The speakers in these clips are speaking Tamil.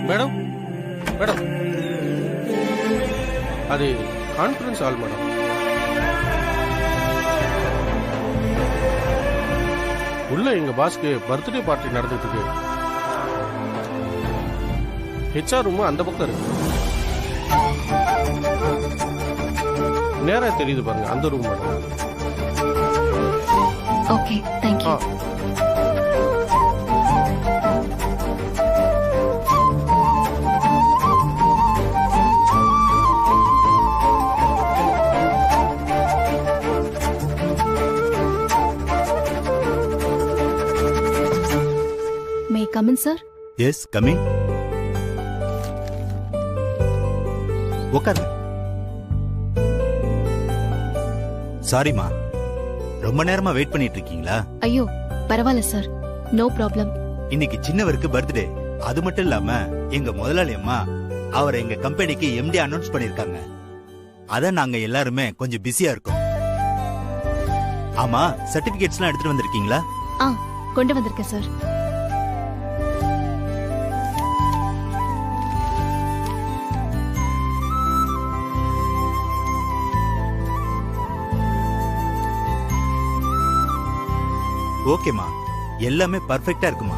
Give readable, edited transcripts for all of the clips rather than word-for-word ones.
மேடம் மேடம் அது கான்ஃபரன்ஸ் ஹால் மேடம். உள்ள எங்க பாஸ்க்கு பர்த்டே பார்ட்டி நடந்துட்டு இருக்கு. ஹெச்ஆர் ரூம் அந்த பக்கம் இருக்கு. நேரா தெரியுது பாருங்க, அந்த room madam. Okay, thank you. May I come in, sir? Yes, come in. உட்காருங்க. சாரிமா, ரொம்ப நேரமா வெயிட் பண்ணிட்டு இருக்கீங்களா? ஐயோ பரவாயில்ல சார், நோ ப்ராப்ளம். இன்னைக்கு சின்னவருக்கு பர்த்டே. அது மட்டும் இல்லாம எங்க முதலாளி அம்மா அவரை எங்க கம்பெனிக்கு எம்டி அனௌன்ஸ் பண்ணிருக்காங்க. அதான் நாங்க எல்லாருமே கொஞ்சம் பிஸியா இருக்கோம். ஆமா, சர்டிபிகேட்ஸ்லாம் எடுத்துட்டு வந்திருக்கீங்களா? கொண்டு வந்திருக்கேன் சார். ஓகேமா, எல்லாமே பர்ஃபெக்ட்டா இருக்குமா.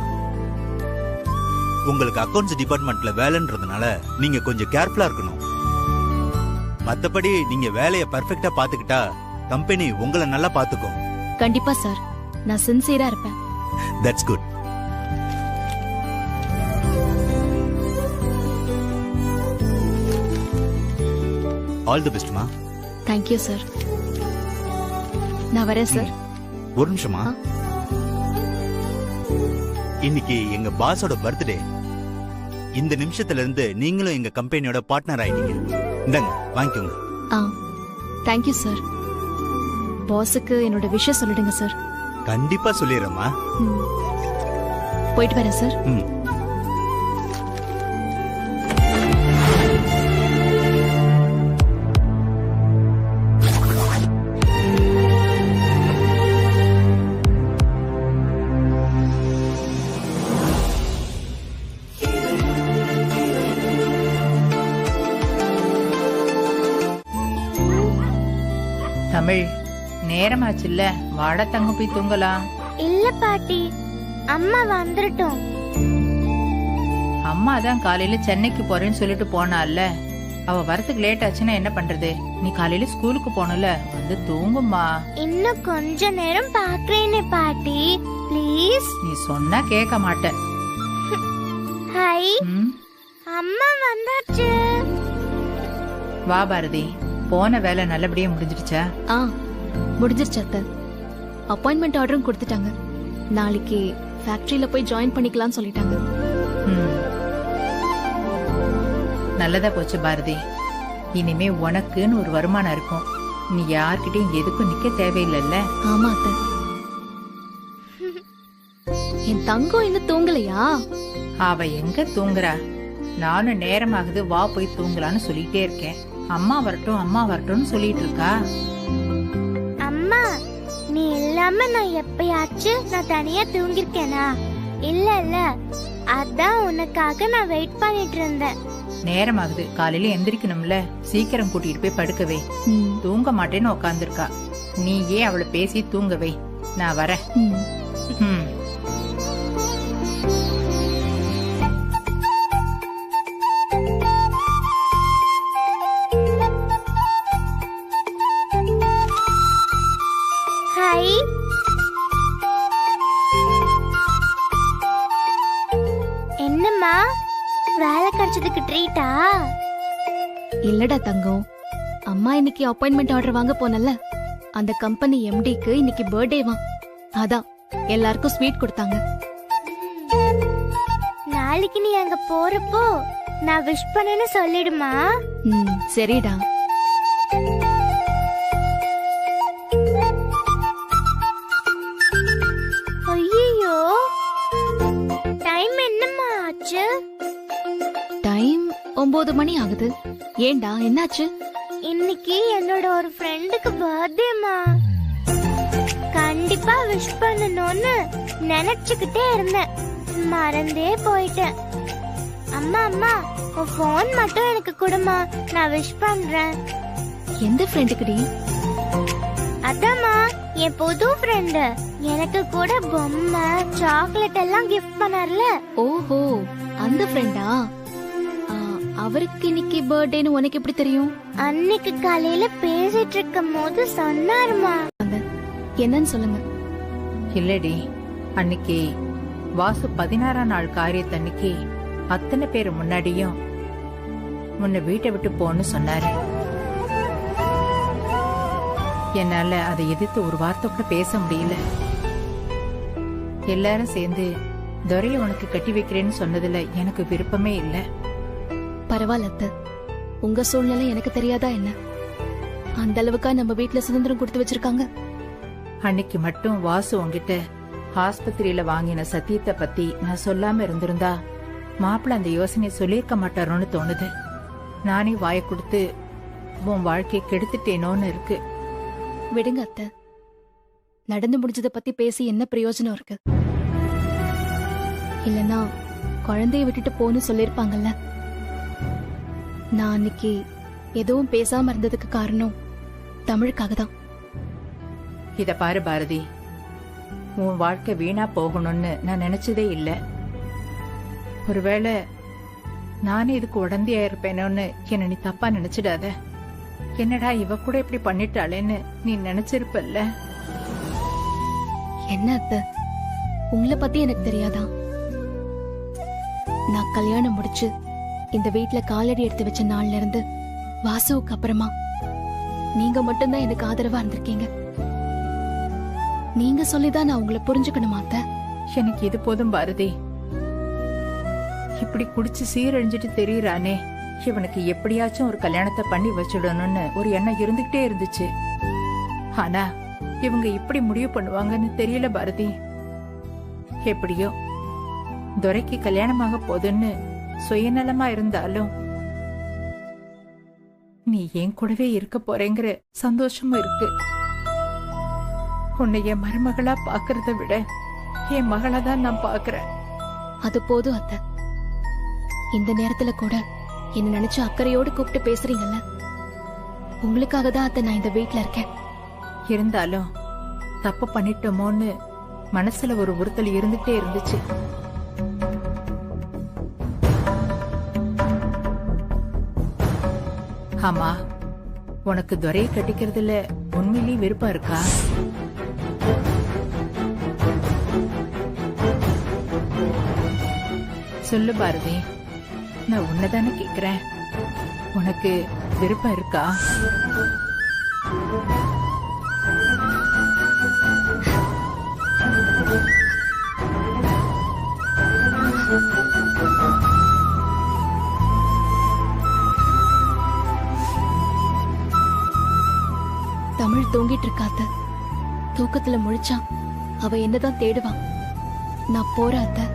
உங்களுக்கு அக்கவுண்ட்ஸ் டிபார்ட்மெண்ட்ல வேலைன்றதுனால நீங்க கொஞ்சம் கேர்ஃபுல்லா இருக்கணும். மத்தபடி நீங்க வேலையை பர்ஃபெக்ட்டா பாத்துக்கிட்டா கம்பெனி உங்களை நல்லா பாத்துக்கும். கண்டிப்பா சார், நான் சின்சியரா இருப்பேன். That's good. ஆல் தி பெஸ்ட்மா. Thank you sir. நான் வரேன் சார். ஒரு நிமிஷமா. இன்னைக்கு எங்க பாஸோட பர்த்டே. இந்த நிமிஷத்துல இருந்து நீங்களும் எங்க கம்பெனியோட பார்ட்னர் ஆயிட்டீங்க. இந்தாங்க, வாங்கிக்கோங்க. Thank you sir. பாஸுக்கு என்னோட விஷயம் சொல்லிடுங்க சார். கண்டிப்பா சொல்லிடுறேம்மா. போயிட்டு வரேன் சார். தமிழ், நேரமாச்சுல்ல, வாட தங்க போய் தூங்கலாம். இல்ல பாட்டி, அம்மா வந்துட்டோம். அம்மா தான் காலையில சென்னைக்கு போறேன்னு சொல்லிட்டு போனால, அவ வரத்துக்கு லேட் ஆச்சுன்னா என்ன பண்றது? நீ காலையில ஸ்கூலுக்கு போனல, வந்து தூங்குமா. இன்னும் கொஞ்ச நேரம் பாக்குறேனே பாட்டி, ப்ளீஸ். நீ சொன்னா கேட்க மாட்டேன். ஹாய், அம்மா வந்தாச்சு. வா பாரதி, போன வேலை நல்லபடியா முடிஞ்சிடுச்சா? முடிஞ்சிருச்சு அத்தை. அப்பாயின்மெண்ட் ஆர்டரும் கொடுத்துட்டாங்க. நாளைக்கு ஃபேக்டரியில போய் ஜாயின் பண்ணிக்கலாம்னு சொல்லிட்டாங்க. நல்லதா போச்சு பாரதி. இனிமே உனக்குன்னு ஒரு வருமானம் இருக்கும். நீ யார்கிட்டயும் எதுக்கும் நிக்க தேவையில்லைல்ல. ஆமா அத்தை. என் தங்கம் இன்னும் தூங்கலையா? அவ எங்க தூங்குறா? நானும் நேரமாகுது, வா போய் தூங்கலான்னு சொல்லிட்டே இருக்கேன். அம்மா வரட்டும் அம்மா வரட்டும்னு சொல்லிட்டு இருக்கா. அம்மா, நீ இல்லாம நான் எப்பயாச்சும் நான் தனியா தூங்கிருக்கேனா? இல்ல இல்ல, அதான் உனக்காக நான் வெயிட் பண்ணிட்டு இருந்தேன். நேரமாகுது, காலையில எந்திரிக்கணும்ல, சீக்கிரம் கூட்டிட்டு போய் படுக்கவே. தூங்க மாட்டேன்னு உக்காந்துருக்கா. நீ ஏன் அவளை பேசி தூங்கவே? நான் வரேன். என்னம்மா, வேலை கிடைச்சதுக்கு ட்ரீட்டா? இல்லடா தங்கம், அம்மா இன்னைக்கு அப்பாயின்மெண்ட் ஆர்டர் வாங்க போனல, அந்த கம்பெனி எம்டிக்கு இன்னைக்கு பர்த்டேவா. அதான் எல்லாருக்கும் ஸ்வீட் கொடுத்தாங்க. நாளைக்கு நீ அங்க போறப்போ நான் விஷ் பண்ணேன்னு சொல்லிடுமா? சரிடா. ஐயோ, டைம் என்னம்மா ஆச்சு? டைம் 9 மணி ஆகுது. ஏண்டா, என்னாச்சு? இன்னைக்கு என்னோட ஒரு ஃப்ரெண்டுக்கு பர்த்டேமா. கண்டிப்பா விஷ் பண்ணணும்னு நினைச்சுக்கிட்டே இருந்தேன், மறந்தே போயிட்டேன். அம்மா அம்மா உன் போன் மட்டும் எனக்கு கொடுமா, நான் விஷ் பண்றேன். எந்த ஃப்ரெண்டுக்குடி? அதாம்மா என் புது ஃப்ரெண்டு, எனக்கு கூட பொம்மை சாக்லேட் எல்லாம் கிஃப்ட் பண்ணார்ல. ஓஹோ, அந்த ஃப்ரெண்டா? அவருக்கு இன்னைக்கு பர்த்டேன்னு உனக்கு எப்படி தெரியும்? அன்னைக்கு காலையில பேசிட்டு இருக்கும் போது சொன்னாருமா. என்னன்னு சொல்லுங்க. இல்லடி, அன்னைக்கு வாசு 16ஆம் நாள் காரியத்தன்னைக்கு அத்தனை பேர் முன்னாடியும் முன்ன வீட்டை விட்டு போன்னு சொன்னாரு. என்னால அதை எதிர்த்து ஒரு வார்த்தை கூட பேச முடியல. எல்லாரும் சேர்ந்து துரைய உனக்கு கட்டி வைக்கிறேன்னு சொன்னதுல எனக்கு விருப்பமே இல்ல. பரவாயில்ல அத்தை, உங்க சூழ்நிலை எனக்கு தெரியாதா என்ன? அந்த அளவுக்கா நம்ம வீட்டுல சுதந்திரம் கொடுத்து வச்சிருக்காங்க. அன்னைக்கு மட்டும் வாசு உன்கிட்ட ஆஸ்பத்திரியில வாங்கின சத்தியத்தை பத்தி நான் சொல்லாம இருந்திருந்தா மாப்பிள்ள அந்த யோசனையை சொல்லியிருக்க மாட்டாரோன்னு தோணுது. நானே வாயை கொடுத்து உன் வாழ்க்கையை கெடுத்துட்டேனோன்னு இருக்கு. விடுங்க அத்தை, நடந்து முடிஞ்சதை பத்தி பேசி என்ன பிரயோஜனம் இருக்கு? இல்லனா குழந்தைய விட்டுட்டு போன்னு சொல்லிருப்பாங்கல்ல. நான் அன்னைக்கு எதுவும் பேசாம இருந்ததுக்கு காரணம் தமிழுக்காக தான். இத பாரு பாரதி, உன் வாழ்க்கை வீணா போகணும்னு நான் நினைச்சதே இல்ல. ஒருவேளை நானே இதுக்கு உடந்தையா இருப்பேனோன்னு என்ன நீ தப்பா நினைச்சிடாத. என்னடா இவ கூட இப்படி பண்ணிட்டாளேன்னு நீ நினைச்சிருப்பல்ல. என்ன அத்தை, உங்களை பத்தி எனக்கு தெரியாதா? நான் கல்யாணம் முடிச்சு இந்த வீட்டுல காலடி எடுத்து வச்ச நாள்ல இருந்து வாசுவுக்கு அப்புறமா நீங்க மட்டும்தான் எனக்கு ஆதரவா இருந்திருக்கீங்க. நீங்க சொல்லிதான் நான் உங்களை புரிஞ்சுக்கணுமா அத்தை? எனக்கு இது போதும் பாரதி. இப்படி குடிச்சு சீரழிஞ்சிட்டு தெரியறானே, இவனுக்கு எப்படியாச்சும் ஒரு கல்யாணத்தை பண்ணி வச்சிடணும்னு ஒரு எண்ணம் இருந்துகிட்டே இருந்துச்சு. ஆனா இவங்க இப்படி முடிவு பண்ணுவாங்கன்னு தெரியல பாரதி. எப்படியோ துரைக்கு கல்யாணமாக போதுன்னு சுயநலமா இருந்தாலும் நீ என் கூடவே இருக்க போறேங்கிற சந்தோஷமும் இருக்கு. உன்னை என் மருமகளா பாக்குறத விட என் மகளா தான் நான் பாக்குறேன். அது போதும் அத்தை. இந்த நேரத்துல கூட என்ன நினைச்சு அக்கறையோடு கூப்பிட்டு பேசுறீங்கல்ல, உங்களுக்காக தான் அத்தை நான் இந்த வீட்டுல இருக்கேன். இருந்தாலும் தப்பு பண்ணிட்டோமோன்னு மனசுல ஒரு உறுத்தல் இருந்துட்டே இருந்துச்சு. ஆமா, உனக்கு துரையை கட்டிக்கிறதுல உண்மையிலேயே விருப்பம் இருக்கா? சொல்லு பாரதி, நான் உன்னதானே கேக்குறேன். உனக்கு விருப்பம் இருக்கா? தமிழ் தூங்கிட்டு இருக்காத்த. தூக்கத்துல முழிச்சா அவ என்னதான் தேடுவா. நான் போறேன் அத்தை.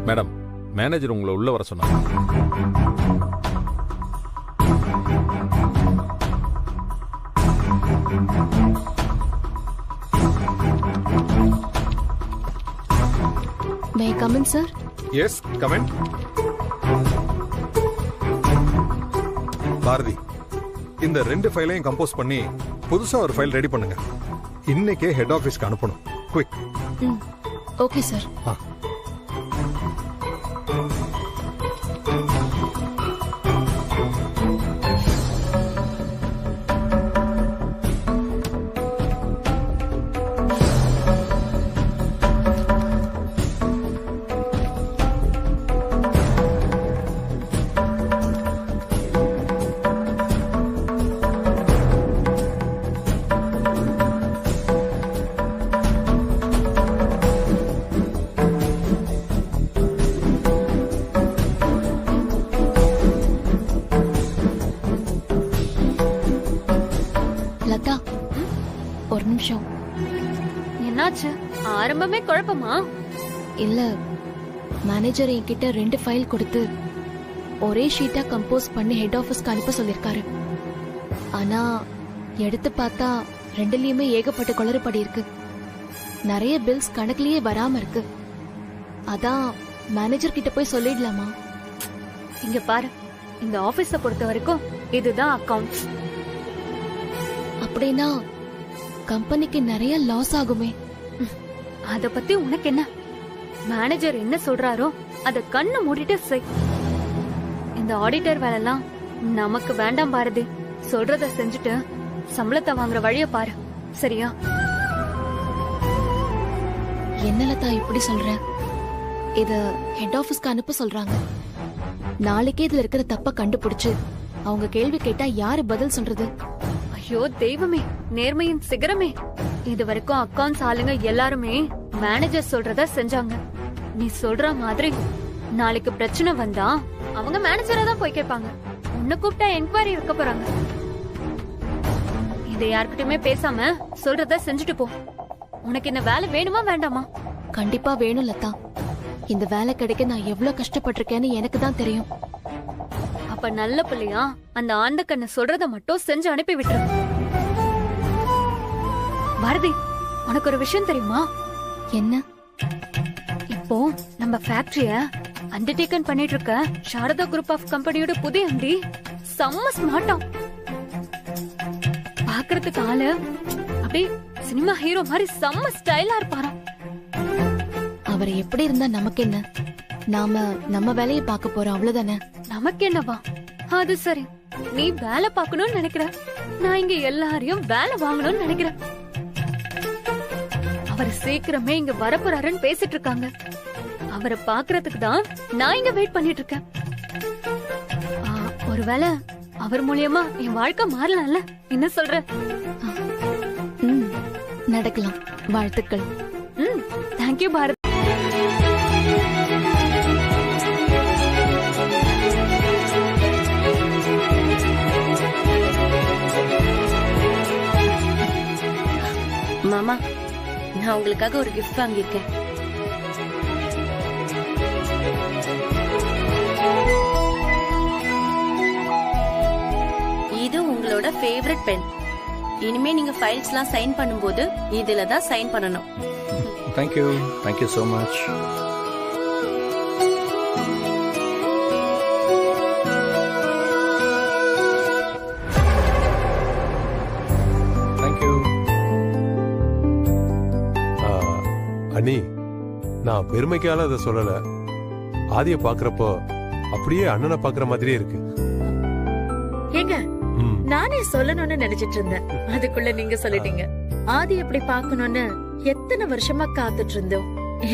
மேடம், மேனேஜர் உங்களை உள்ள வர சொன்னாங்க. May I come in, sir? Yes, come in. Bharathi, இந்த 2 ஃபைலையும் கம்போஸ் பண்ணி புதுசா ஒரு ஃபைல் ரெடி பண்ணுங்க. இன்னைக்கே ஹெட் ஆபீஸ்க்கு அனுப்பணும். குயிக். Okay sir. லதா, ஒரு நிமிஷம். என்னாச்சு? ஆரம்பமே குழப்பமா? இல்ல, மேனேஜர் என்கிட்ட 2 ஃபைல் கொடுத்து ஒரே ஷீட்டா கம்போஸ் பண்ணி ஹெட் ஆபீஸ்க்கு அனுப்ப சொல்லிருக்காரு. ஆனா எடுத்து பார்த்தா 2லயுமே ஏகப்பட்ட குளறுபடி இருக்கு. நிறைய பில்ஸ் கணக்குலயே வராம இருக்கு. அதான் மேனேஜர் கிட்ட போய் சொல்லிடலாமா? இங்க பாரு, இந்த ஆபீஸ பொறுத்த வரைக்கும் இதுதான் அக்கவுண்ட்ஸ். அப்படின்னா கம்பெனிக்கு நிறைய லாஸ் ஆகுமே. அத பத்தி உனக்கு என்ன? மேனேஜர் என்ன சொல்றாரோ அத கண்ணு மூடிட்டு செய். இந்த ஆடிட்டர் வேலைலாம் நமக்கு வேண்டாம் பாரதி. சொல்றத செஞ்சுட்டு சம்பளத்தை வாங்குற வழிய பாரு, சரியா? என்ன லதா இப்படி சொல்ற? இத ஹெட் ஆபீஸ்க்கு அனுப்ப சொல்றாங்க. நாளைக்கே இதுல இருக்கிற தப்ப கண்டுபிடிச்சு அவங்க கேள்வி கேட்டா யாரு பதில் சொல்றது? ஐயோ தெய்வமே, நேர்மையின் சிகரமே. இது வரைக்கும் அக்கவுண்ட்ஸ் ஆளுங்க எல்லாருமே மேனேஜர் சொல்றத செஞ்சாங்க. நீ சொல்ற மாதிரி நாளைக்கு பிரச்சனை வந்தா அவங்க மேனேஜரா தான் போய் கேட்பாங்க. உன்னை கூப்பிட்டா என்கொயரி வைக்க போறாங்க. இதை யார்கிட்டயுமே பேசாம சொல்றத செஞ்சுட்டு போ. உனக்கு இந்த வேலை வேணுமா வேண்டாமா? கண்டிப்பா வேணும் லதா. இந்த வேலை கிடைக்க நான் எவ்வளவு கஷ்டப்பட்டிருக்கேன்னு எனக்கு தான் தெரியும். அப்ப நல்ல பிள்ளையா அந்த ஆந்த கண்ணு சொல்றத மட்டும் செஞ்சு அனுப்பி விட்டுரு. பாரதி, உனக்கு ஒரு விஷயம் தெரியுமா? என்ன? இப்போ நம்ம ஃபேக்டரிய அண்டர்டேக்கன் பண்ணிட்டு இருக்க சாரதா குரூப் ஆஃப் கம்பெனியோட புதிய MD செம்ம ஸ்மார்ட்டா. பாக்குறதுக்கு ஆளு அப்படியே சினிமா ஹீரோ மாதிரி செம்ம ஸ்டைலா இருப்பாராம். அவர் எப்படி இருந்தா நமக்கு என்ன? நாம நம்ம வேலையை பார்க்க போறோம், அவ்வளவுதானே. நமக்கு என்னவா? அது சரி, நீ வேலை பார்க்கணும்னு நினைக்கிற, நான் இங்க எல்லாரையும் வேலை வாங்கணும்னு நினைக்கிறேன். அவர் சீக்கிரமே இங்க வரப்போறாருன்னு பேசிட்டு இருக்காங்க. அவரை பாக்குறதுக்கு தான் நான் இங்க வெயிட் பண்ணிட்டு இருக்கேன். ஒருவேளை அவர் மூலியமா என் வாழ்க்கை மாறலாம்ல? என்ன சொல்ற? நடக்கலாம். வாழ்த்துக்கள். தேங்க்யூ பாரதி. மாமா, நான் உங்களுக்காக ஒரு கிஃப்ட் வாங்கியிருக்கேன். இது உங்களோட ஃபேவரட் பென். இனிமே நீங்க ஃபைல்ஸ்லாம் சைன் பண்ணும்போது இதுல தான் சைன் பண்ணணும். Thank you so much. தேங்க்யூ. அண்ணி, நான் பெருமைக்கால அதை சொல்லல. ஆதிய பாக்குறப்போ அப்படியே அண்ணனை பாக்குற மாதிரியே இருக்கு. ஏங்க, நானே சொல்லணும்னு நினைச்சிட்டு இருந்தேன், அதுக்குள்ள நீங்க சொல்லிட்டீங்க. ஆதி எப்படி பாக்கணும்னு எத்தனை வருஷமா காத்துட்டு இருந்தோம்.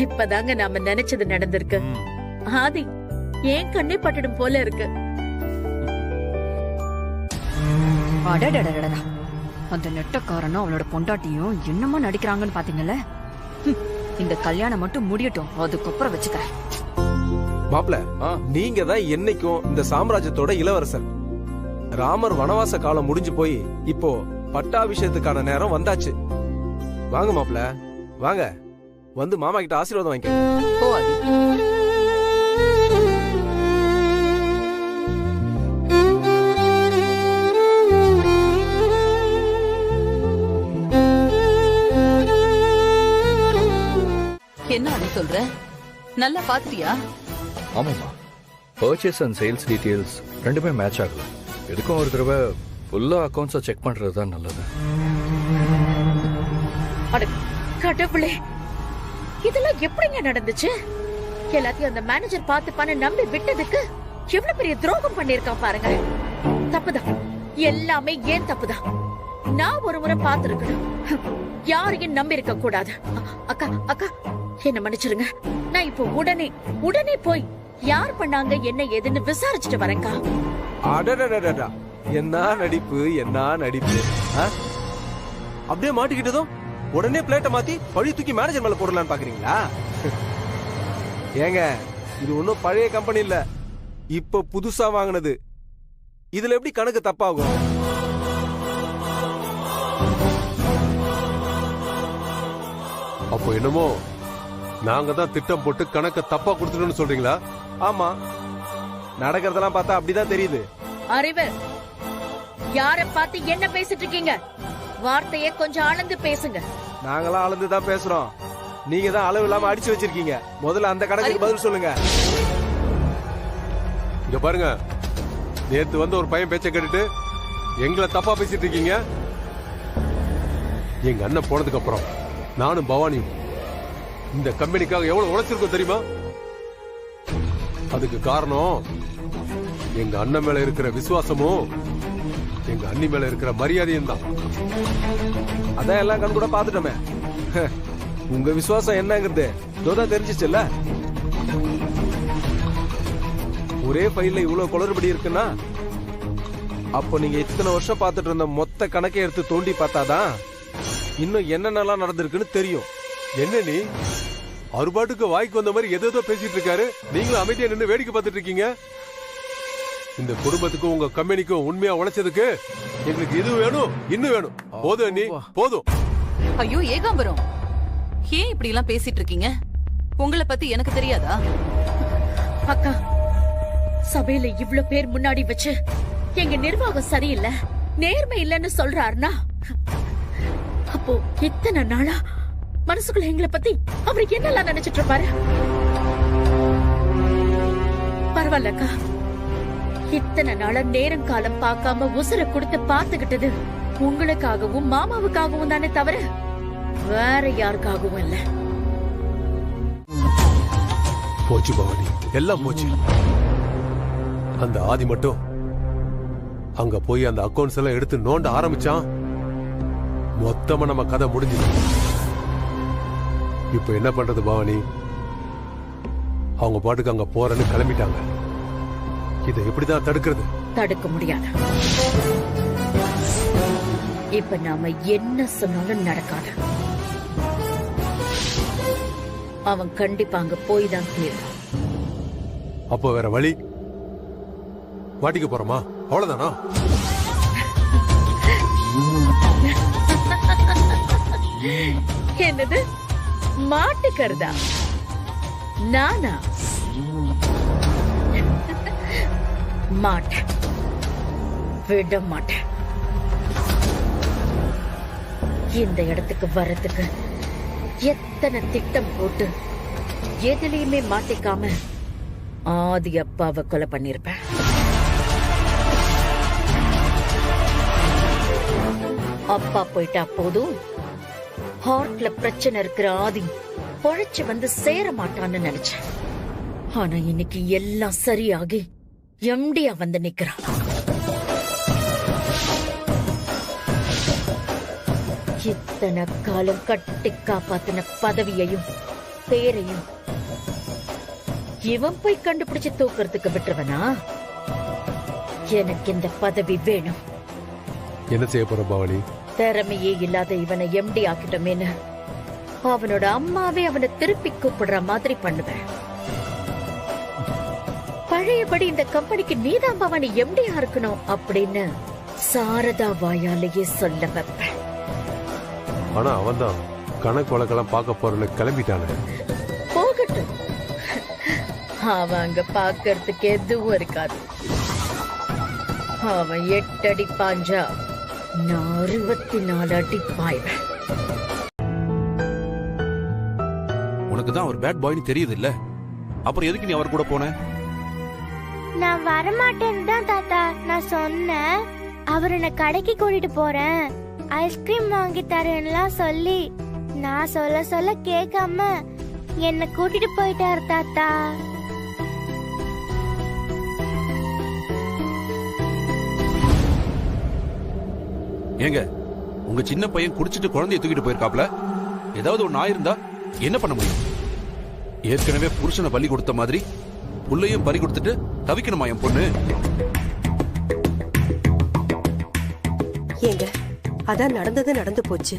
இப்பதாங்க நாம நினைச்சது நடந்திருக்கு. ஆதி ஏன் கண்ணே பட்டுடும் போல இருக்கு. அடடடடடா, அந்த நெட்டக்காரனும் அவளோட பொண்டாட்டியும் என்னமா நடிக்கிறாங்கன்னு பாத்தீங்கல்ல? இந்த கல்யாணம் மட்டும் முடியட்டும், அதுக்கப்புறம் வச்சுக்கிறேன். மாப்ள, நீங்க தான் என்னைக்கும் இந்த சாம்ராஜ்யத்தோட இளவரசர். ராமர் வனவாச காலம் முடிஞ்சு போய் இப்போ பட்டாபிஷேகத்துக்கான நேரம் வந்தாச்சு. வாங்க மாப்ள, வாங்க வந்து மாமா கிட்ட ஆசீர்வாதம் வாங்கிக்க. என்ன அது சொல்ற? நல்லா பாத்தியா? ஆமாமா, பர்ச்சேஸ் அண்ட் சேல்ஸ் டீடைல்ஸ் ரெண்டுமே மேட்ச் ஆகல. எதுக்கும் ஒரு தடவை ஃபுல்லா அக்கவுண்ட்ஸை செக் பண்றது தான் நல்லது. கடவுளே, இதெல்லாம் எப்படிங்க நடந்துச்சு? எல்லாத்தையும் அந்த மேனேஜர் பார்த்துப்பான்னு நம்பி விட்டதுக்கு எவ்வளவு பெரிய துரோகம் பண்ணிருக்கான் பாருங்க. தப்புதான், எல்லாமே ஏன் தப்புதான். நான் ஒரு முறை பார்த்திருக்கணும், யாரையும் நம்பி இருக்க கூடாது. அக்கா அக்கா என்ன மன்னிச்சிருங்க. நான் இப்போ உடனே போய் யார் பண்ணாங்க என்ன ஏதுன்னு விசாரிச்சுட்டு வரேன்க்கா. அடடடடடா, என்ன நடிப்பு, என்ன நடிப்பு. அப்படியே மாட்டிக்கிட்டதும் உடனே பிளேட்டை மாத்தி பழி தூக்கி மேனேஜர் மேல போடலான்னு பாக்குறீங்களா? ஏங்க, இது ஒன்னும் பழைய கம்பெனி இல்ல, இப்ப புதுசா வாங்கினது. இதுல எப்படி கணக்கு தப்பாகும்? அப்போ என்னமோ நாங்க தான் திட்டம் போட்டு கணக்க தப்பா கொடுத்துட்டோம்னு சொல்றீங்களா? ஆமா, நடக்கிறதெல்லாம் பார்த்தா அப்படிதான் தெரியுது. அறிவு, யார பார்த்து என்ன பேசிட்டு இருக்கீங்க? வார்த்தையை கொஞ்சம் அளந்து பேசுங்க. நாங்களாம் அளந்துதான் பேசுறோம். நீங்க தான் அளவு இல்லாம அடிச்சு வச்சிருக்கீங்க. முதல்ல அந்த கணக்கு பதில் சொல்லுங்க. இங்க பாருங்க, நேத்து வந்து ஒரு பையன் பேச்ச கேட்டுட்டு எங்களை தப்பா பேசிட்டு இருக்கீங்க. எங்க அண்ணன் போனதுக்கு அப்புறம் நானும் பவானியும் இந்த கம்பெனிக்காக எவ்வளவு உழைச்சிருக்கோம் தெரியுமா? அதுக்கு காரணம் எங்க அண்ணன் மேல இருக்கிற விசுவாசமும் எங்க அண்ணி மேல இருக்கிற மரியாதையும் தான். அதான் எல்லாம் கண் கூட பாத்துட்டோமே. உங்க விசுவாசம் என்னங்கிறது இதோதான் தெரிஞ்சிச்சுல்ல. ஒரே ஃபைல்ல இவ்வளவு குளறுபடி இருக்குன்னா அப்போ நீங்க இத்தனை வருஷம் பார்த்துட்டு இருந்த மொத்த கணக்கை எடுத்து தோண்டி பார்த்தாதான் இன்னும் என்னென்னலாம் நடந்திருக்குன்னு தெரியும். என்ன நீ அறுபாட்டுக்கு வாய்க்கு வந்த மாதிரி எதோ பேசிட்டு இருக்காரு, நீங்களும் அமைதியா நின்று வேடிக்கை பார்த்துட்டு இருக்கீங்க. இந்த குடும்பத்துக்கும் உங்க கம்பெனிக்கும் உண்மையா உழைச்சதுக்கு எங்களுக்கு இது வேணும், இன்னும் வேணும். போதும் நீ, போதும். ஐயோ ஏகாம்பரம், ஏன் இப்படி எல்லாம் பேசிட்டு இருக்கீங்க? உங்களை பத்தி எனக்கு தெரியாதா? அக்கா, சபையில இவ்ளோ பேர் முன்னாடி வச்சு எங்க நிர்வாகம் சரியில்லை, நேர்மை இல்லைன்னு சொல்றாருன்னா அப்போ இத்தனை நாளா மனசுக்குள்ள எங்களை பத்தி அவருக்கு என்னெல்லாம் நினைச்சிட்டு இருப்பாரு? பரவாயில்லக்கா, இத்தனை நாளா நேரம் காலம் பார்க்காம உசுர கொடுத்து பாத்துக்கிட்டது உங்களுக்காகவும் மாமாவுக்காகவும் தானே தவிர வேற யாருக்காகவும் இல்ல. போச்சு பவானி, எல்லாம் போச்சு. அந்த ஆதி மட்டும் அங்க போய் அந்த அக்கௌண்ட்ஸ் எல்லாம் எடுத்து நோண்ட ஆரம்பிச்சான், மொத்தமா நம்ம கதை முடிஞ்சது. இப்ப என்ன பண்றது பவானி? அவங்க பாட்டுக்கு அங்க போறன்னு கிளம்பிட்டாங்க. இதை எப்படிதான் தடுக்கிறது? தடுக்க முடியாது. இப்ப நாம என்ன சொன்னாலும் நடக்காது. அவன் கண்டிப்பா அங்க போய் தான் தீரும். அப்போ வேற வழி? மாட்டிக்க போறோமா? அவ்வளவுதானா? என்னது மாட்டுக்கிறதா? நானா? மாட்டேன், விட மாட்டேன். இந்த இடத்துக்கு வர்றதுக்கு எத்தனை திட்டம் போட்டு எதுலயுமே மாட்டிக்காம ஆதி அப்பாவை கொலை பண்ணிருப்பேன். அப்பா போயிட்டா போதும், ஹார்ட்ல பிரச்சனை இருக்கிற ஆதி பொழைச்சு வந்து சேர மாட்டான்னு நினைச்சேன். ஆனா இன்னைக்கு எல்லாம் சரியாகி எம்டியா வந்து நிக்கிறான். இத்தனை காலம் கட்டி காப்பாத்தின பதவியையும் பேரையும் இவன் போய் கண்டுபிடிச்சு தூக்குறதுக்கு விட்டுருவனா? எனக்கு இந்த பதவி வேணும். என்ன செய்ய போற பவானி? திறமையே இல்லாத இவனை எம்டி ஆக்கிட்டோமேன்னு அவனோட அம்மாவே அவனை திருப்பி கூப்பிடுற மாதிரி பண்ணுவேன். பழையபடி இந்த கம்பெனிக்கு நீதான் பவானி எம்டியா இருக்கணும் அப்படின்னு சாரதா வாயாலேயே சொல்ல வைப்பேன். ஆனா அவன் தான் கணக்கு வழக்கெல்லாம் பார்க்க போறன்னு கிளம்பிட்டானே. போகட்டும், அவன் அங்க பாக்கிறதுக்கு எதுவும் இருக்காது. அவன் 8 அடி பாஞ்சா நான் 64 அடி பாய்வேன். உனக்கு தான் அவர் பேட் பாய்னு தெரியுது இல்ல, அப்புறம் எதுக்கு நீ அவர் கூட போன? நான் வரமாட்டேன்னு தான் தாத்தா நான் சொன்னேன். அவர் என்ன கடைக்கு கூட்டிட்டு போறேன், ஐஸ்கிரீம் வாங்கி தரேன்லாம் சொல்லி நான் சொல்ல சொல்ல கேட்காம என்ன கூட்டிட்டு போயிட்டாரு தாத்தா. ஏங்க, உங்க சின்ன பையன் குடிச்சிட்டு குழந்தைய தூக்கிட்டு போயிருக்காப்ல, ஏதாவது ஒரு நாய் இருந்தா என்ன பண்ண முடியும்? ஏற்கனவே புருஷனை பலி கொடுத்த மாதிரி புள்ளையும் பறி கொடுத்துட்டு தவிக்கணுமா என் பொண்ணு? ஏங்க, அதான் நடந்தது நடந்து போச்சு.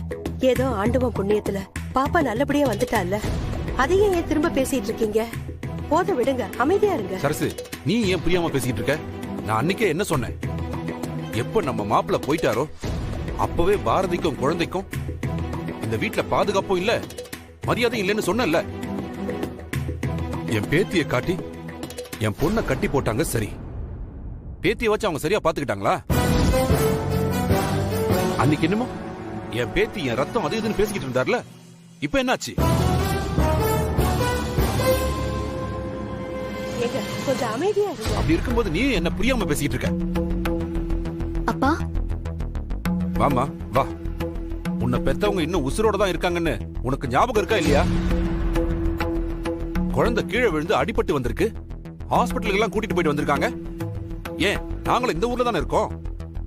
ஏதோ ஆண்டவன் புண்ணியத்துல பாப்பா நல்லபடியா வந்துட்டால, அதையும் ஏன் திரும்ப பேசிட்டு இருக்கீங்க? போத விடுங்க, அமைதியா இருங்க. சரசு, நீ ஏன் புரியாம பேசிட்டு இருக்க? நான் அன்னைக்கே என்ன சொன்னேன்? எப்ப நம்ம மாப்பிள்ள போயிட்டாரோ அப்பவே பாரதிக்கும் குழந்தைக்கும் இந்த வீட்டுல பாதுகாப்பும் இல்ல, மரியாதையும் இல்லைன்னு சொன்னல. என் பேத்தியை காட்டி என் பொண்ணை கட்டி போட்டாங்க. சரி, பேத்தியை வச்சு அவங்க சரியா பாத்துக்கிட்டாங்களா? அன்னைக்கு என்னமோ என் பேத்தி என் ரத்தம் அது இதுன்னு பேசிக்கிட்டு இருந்தார்ல, இப்ப என்னாச்சு? கொஞ்சம் அமைதியா இருங்க. அப்படி இருக்கும்போது நீ என்ன புரியாம பேசிக்கிட்டு இருக்க. அப்பா வாமா வா. உன்னை பெத்தவங்க இன்னும் உசுரோட தான் இருக்காங்கன்னு உனக்கு ஞாபகம் இருக்கா இல்லையா? குழந்தை கீழே விழுந்து அடிபட்டு வந்திருக்கு. ஹாஸ்பிட்டலுக்கு எல்லாம் கூட்டிட்டு போயிட்டு வந்திருக்காங்க. ஏன் நாங்களும் இந்த ஊர்ல தானே இருக்கோம்.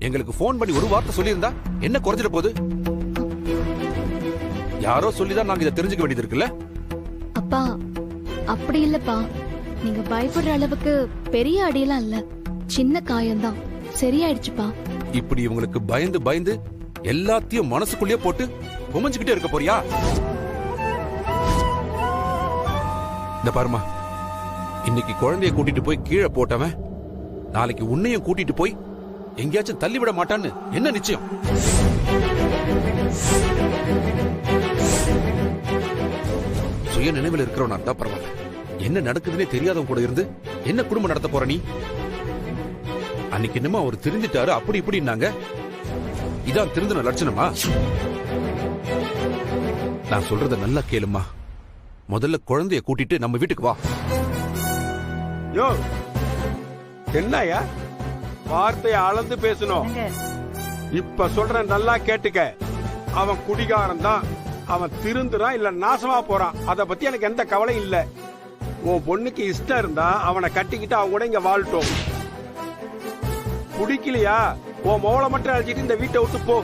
எங்களுக்கு போன் பண்ணி ஒரு வார்த்தை சொல்லியிருந்தா என்ன குறைஞ்சிட போகுது? யாரோ சொல்லிதான் நாங்க இதை தெரிஞ்சுக்க வேண்டியது இருக்குல்ல. அப்பா அப்படி இல்லப்பா, நீங்க பயப்படுற அளவுக்கு பெரிய அடியெல்லாம் இல்ல, சின்ன காயம்தான், சரியாயிடுச்சுப்பா. இப்படி இவங்களுக்கு பயந்து பயந்து எல்லாத்தையும் மனசுக்குள்ளேயே போட்டு குமஞ்சுக்கிட்டே இருக்க போறியா? இந்த பாருமா, இன்னைக்கு குழந்தைய கூட்டிட்டு போய் கீழே போட்டவன் நாளைக்கு உன்னையும் கூட்டிட்டு போய் எங்கேயாச்சும் தள்ளி விட மாட்டான்னு என்ன நிச்சயம்? சுய நினைவில் இருக்கிறவனா தான் பரவாயில்ல. என்ன நடக்குதுன்னே தெரியாதவங்க கூட இருந்து என்ன குடும்பம் நடத்த போற நீ? அன்னைக்கு என்னமோ அவர் திருந்திட்டாரு அப்படி இப்படின்னாங்க. இதான் திருந்தின லட்சணமா? நான் சொல்றத நல்லா கேளுமா. முதல்ல குழந்தைய கூட்டிட்டு நம்ம வீட்டுக்கு வா. யோ என்னையா வார்த்தையை அளந்து பேசணும். இப்ப சொல்றேன், நல்லா கேட்டுக்க. அவன் குடிகாரன் தான். அவன் திருந்துறான் இல்ல நாசமா போறான், அத பத்தி எனக்கு எந்த கவலை இல்ல. உன் பொண்ணுக்கு இஷ்டம் இருந்தா அவனை கட்டிக்கிட்டு அவங்க கூட இங்க வாழட்டும். குடிக்கலையா உன் மோளை மட்டும் அழைச்சிட்டு இந்த வீட்டை விட்டு போ.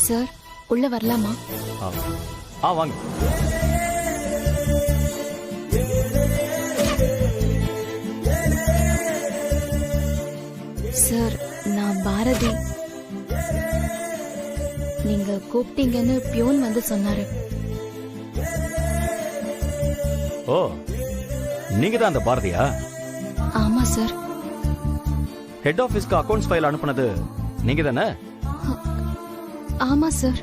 சார் உள்ள வரலாமா? வாங்க. சார் நான் பாரதி. நீங்க கூப்பிட்டீங்கன்னு பியூன் வந்து சொன்னாரு. ஓ, நீங்க தான் அந்த பாரதியா? ஆமா சார். ஹெட் ஆபீஸ்க்கு அக்கவுண்ட்ஸ் ஃபைல் அனுப்புனது நீங்க தானே? ஆமா sir.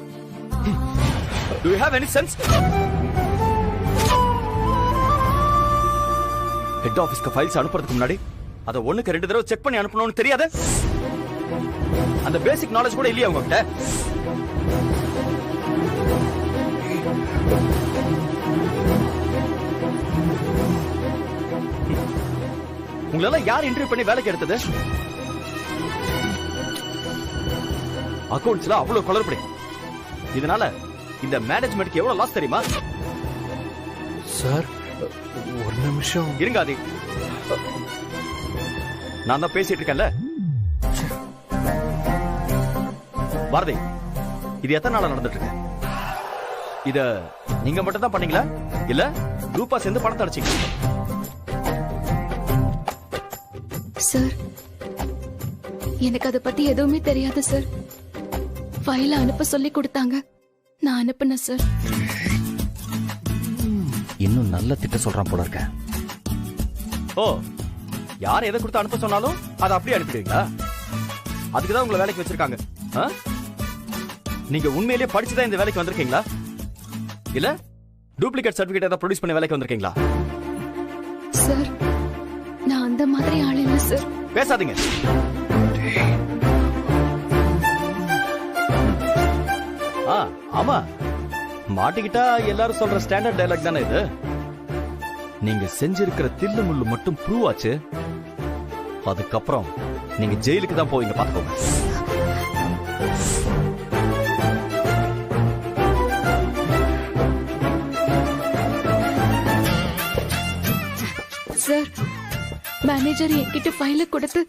Do you have any sense? Head ஆபீஸ்க்கு ஃபைல்ஸ் அனுப்புறதுக்கு முன்னாடி அத ஒண்ணுக்கு 2 தடவை செக் பண்ணி அனுப்பணும்னு தெரியாது? அந்த பேசிக் நாலேஜ் கூட இல்லையா உங்ககிட்ட? உங்களெல்லாம் யார் இன்டர்வியூ பண்ணி வேலைக்கு எடுத்தது? அக்கவுண்ட்ஸ்ல அவ்வளவு குளறுபடி. இதனால இந்த மேனேஜ்மெண்ட்க்கு எவ்வளவு லாஸ் தெரியுமா? சார் ஒரு நிமிஷம் இருங்க. ஆதி, நான் தான் பேசிட்டு இருக்கேன்ல. பாரதி, இது எத்தனை நாளா நடந்துட்டு இருக்கு? இத நீங்க மட்டும் தான் பண்ணீங்களா இல்ல குரூப்பா சேர்ந்து பணத்தை அடிச்சீங்க? சார் எனக்கு அதை பத்தி எதுவுமே தெரியாது சார். ஃபைல அனுப்ப சொல்லி கொடுத்தாங்க, நான் அனுப்புனேன் சார். இன்னும் நல்ல திட்ட சொல்றான் போல இருக்க. ஓ, யார் எதை கொடுத்து அனுப்ப சொன்னாலும் அதை அப்படியே அனுப்பிடுவீங்களா? அதுக்குதான் உங்களை வேலைக்கு வச்சிருக்காங்க. நீங்க உண்மையிலேயே படிச்சுதான் இந்த வேலைக்கு வந்திருக்கீங்களா இல்ல டூப்ளிகேட் சர்டிபிகேட் ஏதாவது ப்ரொடியூஸ் பண்ணி வேலைக்கு வந்திருக்கீங்களா? சார் நான் அந்த மாதிரி ஆள் இல்ல சார். பேசாதீங்க. ஆமா, மாட்டிக்கிட்டா எல்லாரும் சொல்ற ஸ்டாண்டர்ட் டயலாக் தானே இது. நீங்க செஞ்சிருக்கிற தில்லு முள்ளு மட்டும் ப்ரூவ் ஆச்சு, அதுக்கப்புறம் நீங்க ஜெயிலுக்கு தான் போவீங்க, பாத்துக்கோங்க. சார் மேனேஜர் என்கிட்ட ஃபைல கொடுத்து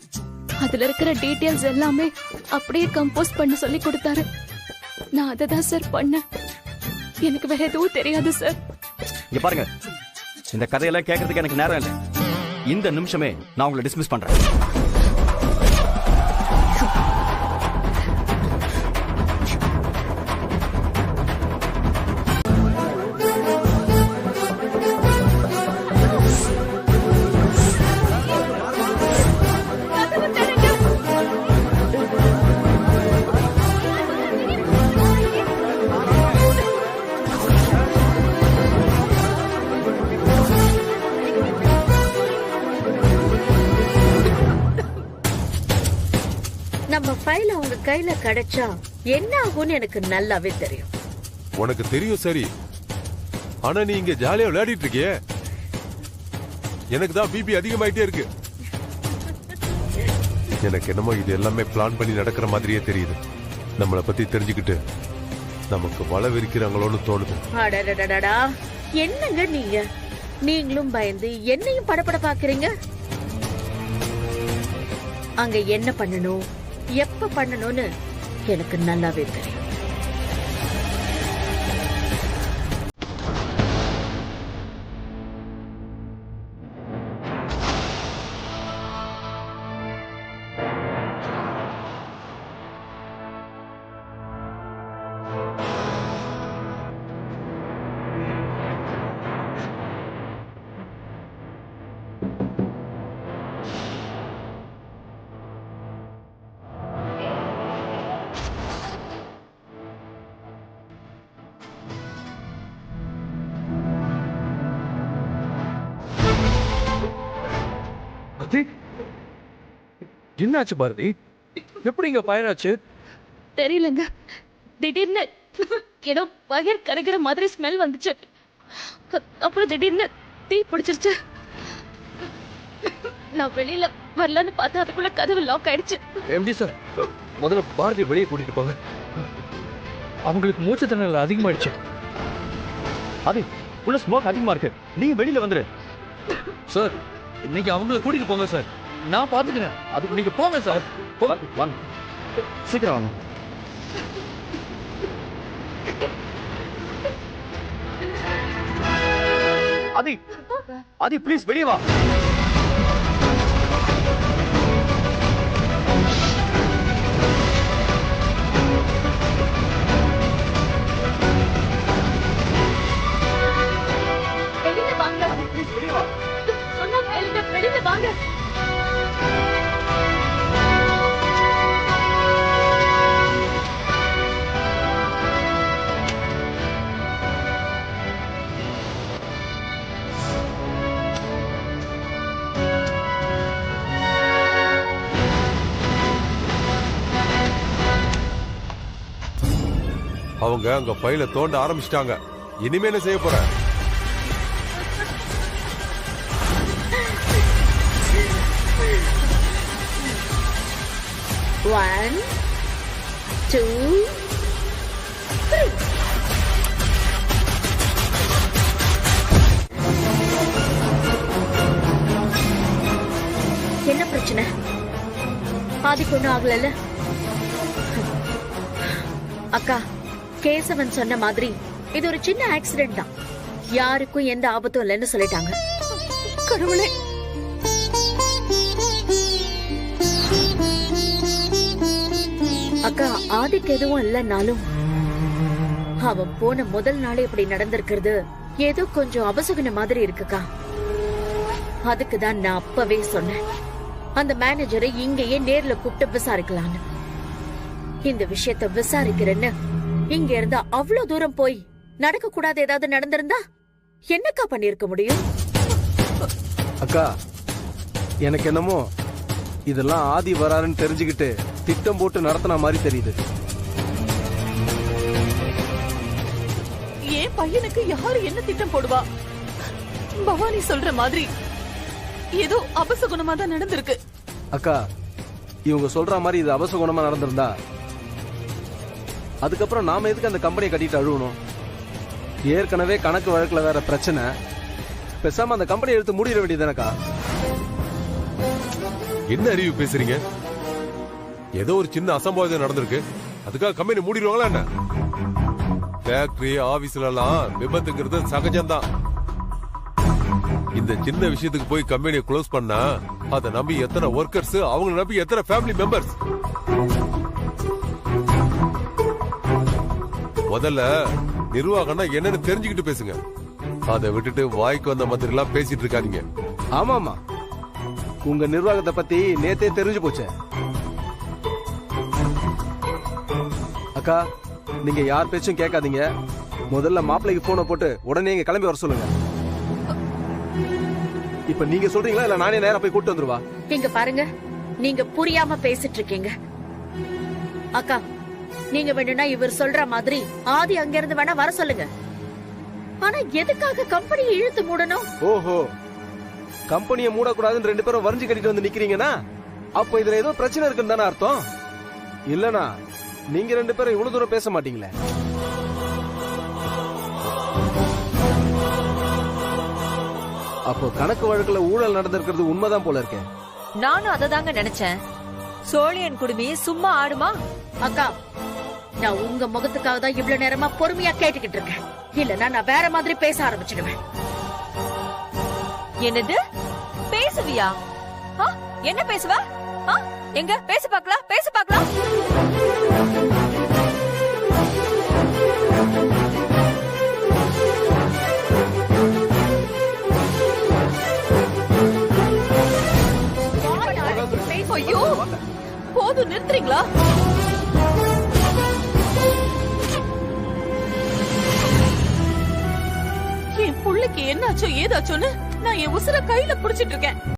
அதுல இருக்கிற டீடைல்ஸ் எல்லாமே அப்படியே கம்போஸ் பண்ண சொல்லி கொடுத்தாரு. நான் அதை தான் சார் பண்ணேன். எனக்கு வேற எதுவும் தெரியாது சார். இங்க பாருங்க, இந்த கதையெல்லாம் கேட்கறதுக்கு எனக்கு நேரம் இல்லை. இந்த நிமிஷமே நான் உங்களை டிஸ்மிஸ் பண்றேன். இவன் கையில கிடைச்சா என்ன ஆகும்னு எனக்கு நல்லாவே தெரியும். உனக்கு தெரியும் சரி, ஆனா நீ இங்க ஜாலியா விளையாடிட்டு இருக்கியே, எனக்கு தான் பிபி அதிகமாயிட்டே இருக்கு. எனக்கு என்னமோ இது எல்லாமே பிளான் பண்ணி நடக்கிற மாதிரியே தெரியுது. நம்மளை பத்தி தெரிஞ்சுக்கிட்டு நமக்கு வலை விரிக்கிறாங்களோன்னு தோணுது. அடடடடா, என்னங்க நீங்களும் பயந்து என்னையும் படபட பாக்குறீங்க. அங்க என்ன பண்ணணும், எப்ப பண்ணணும்னு எனக்கு நல்லாவே தெரியும். என்னாச்சு பாரதி? எப்படி இங்க பயனாச்சு? தெரியலங்க, திடீர்னு ஏதோ வயிறு கரைக்கிற மாதிரி ஸ்மெல் வந்துச்சு. அப்புறம் திடீர்னு தீ பிடிச்சிருச்சு. நான் வெளியில வரலான்னு பார்த்தா அதுக்குள்ள கதவு லாக் ஆயிடுச்சு. எம்டி சார், முதல்ல பாரதி வெளியே கூட்டிட்டு போங்க. அவங்களுக்கு மூச்சு திணறல் அதிகமாயிடுச்சு. அது உள்ள ஸ்மோக் அதிகமா இருக்கு, நீங்க வெளியில வந்துரு. சார், இன்னைக்கு அவங்களை கூட்டிட்டு போங்க சார், நான் பாத்துக்கிறேன். அதுக்கு நீங்க போங்க சார். வாங்க, சீக்கிரம் வாங்க. ஆதி ப்ளீஸ் வெளியே வா. வெளியில வாங்க, சொன்னா வெளியில வாங்க. அவங்க அங்க ஃபைல தோண்ட ஆரம்பிச்சிட்டாங்க. இனிமே என்ன செய்ய போற? One, two, three. என்ன பிரச்சனை? ஆதிக்கு ஒண்ணும் ஆகல. அக்கா, கேசவன் சொன்ன மாதிரி இது ஒரு சின்ன ஆக்சிடென்ட் தான், யாருக்கும் எந்த ஆபத்தும் இல்லைன்னு சொல்லிட்டாங்க. கடவுளே, அக்கா ஆதிக்கு எதுவும் இல்லைன்னாலும் அவன் போன முதல் நாளே இப்படி நடந்திருக்கிறது ஏதோ கொஞ்சம் அபசகுன மாதிரி இருக்குக்கா. அதுக்குதான் நான் அப்பவே சொன்னேன், அந்த மேனேஜரை இங்கேயே நேர்ல கூப்பிட்டு விசாரிக்கலான்னு. இந்த விஷயத்த விசாரிக்கிறேன்னு இங்க இருந்தா அவ்வளவு தூரம் போய் நடக்க கூடாது ஏதாவது நடந்திருந்தா என்னக்கா பண்ணிருக்க முடியும்? அக்கா, எனக்கு என்னமோ இதெல்லாம் ஆதி வராருன்னு தெரிஞ்சுக்கிட்டு திட்டம் போட்டு நடத்தின மாதிரி தெரியுது. ஏன் பையனுக்கு யாரு என்ன திட்டம் போடுவா? பவானி சொல்ற மாதிரி ஏதோ அபசகுணமா தான் நடந்திருக்கு. அக்கா, இவங்க சொல்ற மாதிரி இது அபசகுணமா நடந்திருந்தா அதுக்கப்புறம் நாம எதுக்கு அந்த கம்பெனியை கட்டிட்டு அழுவணும்? ஏற்கனவே கணக்கு வழக்குல வேற பிரச்சனை, பேசாம அந்த கம்பெனியை எடுத்து மூடிட வேண்டியதுதானக்கா. என்ன அறிவு பேசுறீங்க? ஏதோ ஒரு சின்ன அசம்பாவிதம் நடந்திருக்கு, அதுக்காக கம்பெனி மூடிடுவாங்களா என்ன? ஃபேக்டரி ஆபீஸ்ல எல்லாம் விபத்துங்கிறது சகஜம்தான். இந்த சின்ன விஷயத்துக்கு போய் கம்பெனியை க்ளோஸ் பண்ணா அதை நம்பி எத்தனை ஒர்க்கர்ஸ், அவங்களை நம்பி எத்தனை ஃபேமிலி மெம்பர்ஸ். முதல்ல நிர்வாகம்னா என்னன்னு தெரிஞ்சுக்கிட்டு பேசுங்க. அதை விட்டுட்டு வாய்க்கு வந்த மாதிரி எல்லாம் பேசிட்டு இருக்காதீங்க. ஆமாமா, உங்க நிர்வாகத்தை பத்தி நேத்தே தெரிஞ்சு போச்சு. அக்கா, நீங்க யார் பேச்சும் கேட்காதீங்க. முதல்ல மாப்பிள்ளைக்கு போனை போட்டு உடனே இங்க கிளம்பி வர சொல்லுங்க. இப்ப நீங்க சொல்றீங்களா இல்ல நானே நேரா போய் கூட்டு வந்துருவா? இங்க பாருங்க, நீங்க புரியாம பேசிட்டு இருக்கீங்க. அக்கா நீங்க வேணும்னா இவர் சொல்ற மாதிரி ஆதி அங்க இருந்து வேணா வர சொல்லுங்க. ஆனா எதுக்காக கம்பெனியை இழுத்து மூடணும்? ஓஹோ, கம்பெனியை மூடக்கூடாதுன்னு 2 பேரும் வரைஞ்சு கட்டிட்டு வந்து நிக்கிறீங்கன்னா அப்ப இதுல ஏதோ பிரச்சனை இருக்குன்னு தானே அர்த்தம். இல்லனா நீங்க 2 பேரும் இவ்வளவு தூரம் பேச மாட்டீங்களே. அப்போ கணக்கு வழக்குல ஊழல் நடந்திருக்கிறது உண்மைதான் போல இருக்கேன். நானும் அததாங்க நினைச்சேன். சோழியன் குடுமி சும்மா ஆடுமா? அக்கா நான் உங்க முகத்துக்காக தான் இவ்வளவு நேரமா பொறுமையா கேட்டுக்கிட்டு இருக்கேன். இல்லன்னா நான் வேற மாதிரி பேச ஆரம்பிச்சிடுவேன். என்னது பேசுவியா? என்ன பேசுவ? எங்க பேச பாக்கலாம், பேச பாக்கலாம். ஐயோ போதும், நிறுத்துறீங்களா? என் புள்ளைக்கு என்னாச்சோ ஏதாச்சோன்னு நான் என் உசுர கையில புடிச்சிட்டு இருக்கேன்.